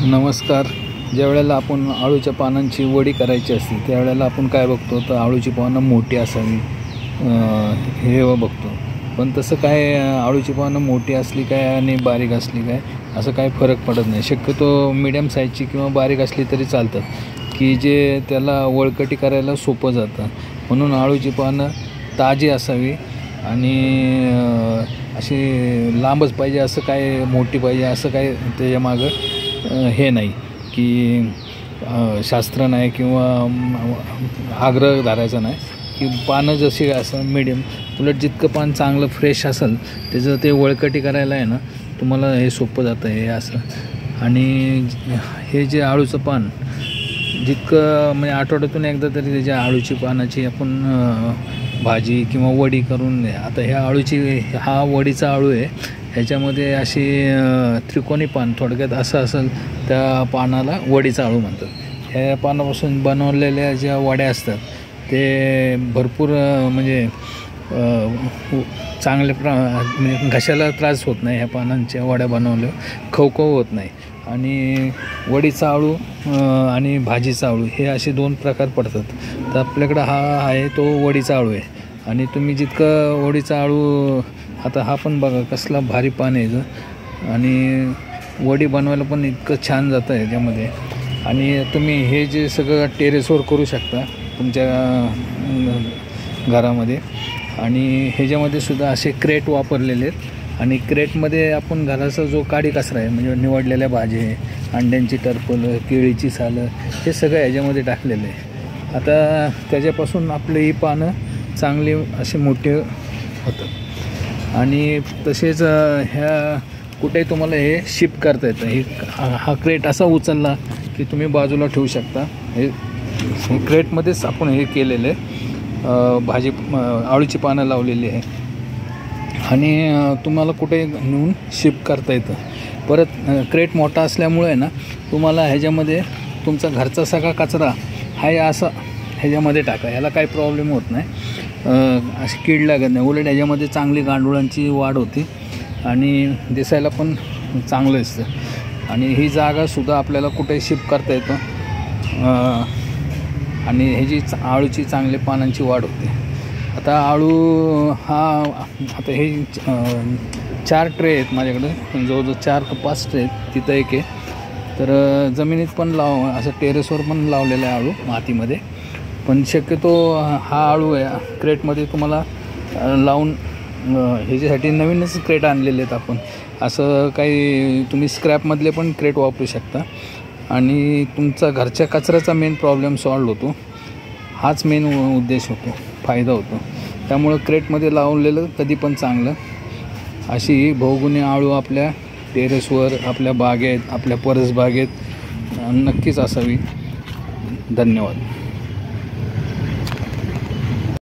नमस्कार. ज्यावेळेला आपण आळूच्या पानांची वडी करायची असते त्यावेळेला आपण काय बघतो तर आळूची पानं मोठी असावी हे बघतो. पण तसं काय आळूची पानं मोठी असली काय आणि बारीक असली काय असं काही फरक पडत नाही. शक्यतो मीडियम साईजची किंवा बारीक असली तरी चालतात की जे त्याला वळकटी करायला सोपं जातं. म्हणून आळूची पानं ताजी असावी आणि अशी लांबच पाहिजे असं काय मोठी पाहिजे असं काय त्याच्यामागं हे नाही की शास्त्र नाही किंवा आग्रह धरायचा नाही की पानं जशी असं मीडियम. उलट जितकं पान चांगलं फ्रेश असेल त्याचं ते वळकटी करायला आहे ना तुम्हाला हे सोपं जातं हे असं. आणि हे जे आळूचं पान जितकं म्हणजे आठवड्यातून एकदा तरी त्याच्या आळूची पानाची आपण भाजी किंवा वडी करून आता ह्या आळूची हा वडीचा आळू आहे. ह्याच्यामध्ये अशी त्रिकोणी पान थोडक्यात असं असेल त्या पानाला वडीचा आळू म्हणतात. ह्या पानापासून बनवलेल्या ज्या वड्या असतात ते भरपूर म्हणजे चांगले म्हणजे घशाला त्रास होत नाही. ह्या पानांच्या वड्या बनवल्या खवखव होत नाही. आणि वडीचा आळू आणि भाजीचा आळू हे असे दोन प्रकार पडतात. तर आपल्याकडं हा आहे तो वडीचा आळू आहे. आणि तुम्ही जितकं वडीचा आळू आता हा पण बघा कसला भारी पान आहे आणि वडी बनवायला पण इतकं छान जातं आहे याच्यामध्ये. आणि तुम्ही हे जे सगळं टेरेसवर करू शकता तुमच्या घरामध्ये. आणि ह्याच्यामध्ये सुद्धा असे क्रेट वापरलेले आहेत. आणि क्रेटमध्ये आपण घराचा जो काडी कचरा आहे म्हणजे निवडलेल्या भाज्या अंड्यांची टरफलं केळीची सालं हे सगळं ह्याच्यामध्ये टाकलेलं आहे. आता त्याच्यापासून आपली ही पानं चांगली असे मोठे होतात. आणि तसेच ह्या कुठेही तुम्हाला हे शिफ्ट करता येतं. हे हा क्रेट असा उचलला की तुम्ही बाजूला ठेवू शकता. हे क्रेटमध्येच आपण हे केलेलं आहे. भाजी आळूची पानं लावलेली आहे आणि तुम्हाला कुठे नेऊन शिफ्ट करता येतं. परत क्रेट मोठा असल्यामुळे ना तुम्हाला ह्याच्यामध्ये तुमचा घरचा सगळा कचरा हा असा ह्याच्यामध्ये टाका. ह्याला काही प्रॉब्लेम होत नाही. अशी कीड लागत नाही. उलट ह्याच्यामध्ये चांगली गांडुळांची वाढ होती आणि दिसायला पण चांगलं असतं. आणि ही जागासुद्धा आपल्याला कुठे शिफ्ट करता येतं. आणि ह्याची आळूची चांगली पानांची वाढ होते. आता आळू हा आता हे 4 ट्रे आहेत माझ्याकडे. जवळजवळ 4 ते 5 ट्रे आहेत. तिथं एक आहे. तर जमिनीत पण असं टेरेसवर पण लावलेलं आहे आळू मातीमध्ये. पण शक्यतो हा आळू आहे क्रेटमध्ये तुम्हाला लावून ह्याच्यासाठी नवीनच क्रेट आणलेले आहेत आपण. असं काही तुम्ही स्क्रॅपमधले पण क्रेट वापरू शकता. आणि तुमचा घरच्या कचऱ्याचा मेन प्रॉब्लेम सॉल्व होतो. हाच मेन उद्देश होतो, फायदा होतो. त्यामुळं क्रेटमध्ये लावलेलं कधी पण चांगलं. अशी ही बहुगुणी आळू आपल्या टेरेसवर आपल्या बागेत आपल्या परसबागेत नक्कीच असावी. धन्यवाद.